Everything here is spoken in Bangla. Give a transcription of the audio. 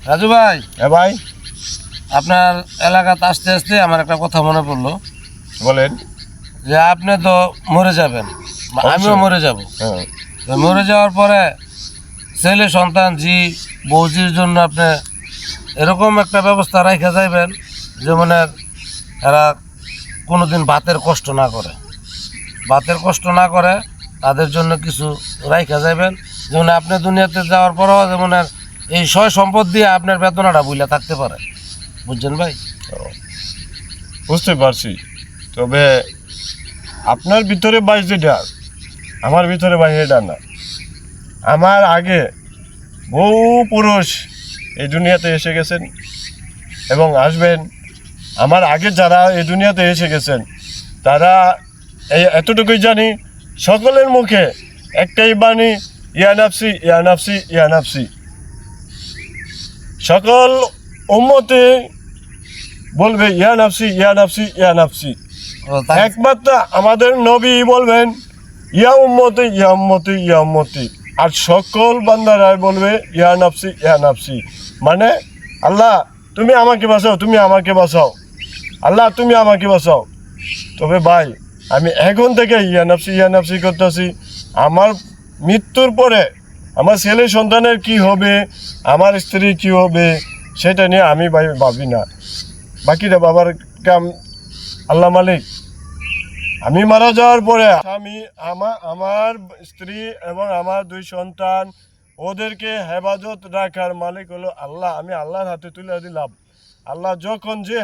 রাজু ভাই, হ্যাঁ ভাই, আপনার এলাকাতে আসতে আসতে আমার একটা কথা মনে পড়লো বলেন। যে আপনি তো মরে যাবেন, বা আমিও অবশ্যই। মরে যাব। হ্যাঁ, তো মরে যাওয়ার পরে ছেলে সন্তান বৌজির জন্য আপনি এরকম একটা ব্যবস্থা রাখা যাইবেন যেমন এরা কোনোদিন ভাতের কষ্ট না করে, তাদের জন্য কিছু রাখা যাইবেন। যেমন আপনি দুনিয়াতে যাওয়ার পরও যেমন এই সয় সম্পদ দিয়ে আপনার বেতনাটা বুঝলে থাকতে পারে, বুঝছেন ভাই? বুঝতে পারছি। তবে আপনার ভিতরে ভাই যেটা, আমার ভিতরে ভাই এটা না। আমার আগে বহু পুরুষ এই দুনিয়াতে এসে গেছেন এবং আসবেন। আমার আগে যারা এই দুনিয়াতে এসে গেছেন তারা এতটুকুই জানি, সকলের মুখে একটাই বাণী, ইয়া নাফসি ইয়া নাফসি ইয়া নাফসি। সকল উম্মতে বলবে ইয়া নাফসি ইয়া নাফসি ইয়া নাফসি। একমাত্র আমাদের নবী বলবেন ইয়া উম্মতি ইয়া উম্মতি ইয়া উম্মতি। আর সকল বান্দারাই বলবে ইয়া নাফসি ইয়া নাফসি। মানে আল্লাহ তুমি আমাকে বাঁচাও, তুমি আমাকে বাঁচাও, আল্লাহ তুমি আমাকে বাঁচাও। তবে ভাই আমি এখন থেকে ইয়া নাফসি করতেছি। আমার মৃত্যুর পরে আমার ছেলে সন্তানের কি হবে, আমার স্ত্রী কি হবে, সেটা নিয়ে আমি ভাবি না। বাকিটা বাবার কাম, আল্লাহ মালিক। আমি মারা যাওয়ার পরে আমি আমার স্ত্রী এবং আমার 2 সন্তান, ওদেরকে হেফাজত রাখার মালিক হলো আল্লাহ। আমি আল্লাহর হাতে তুলে দিলাম। আল্লাহ যখন যে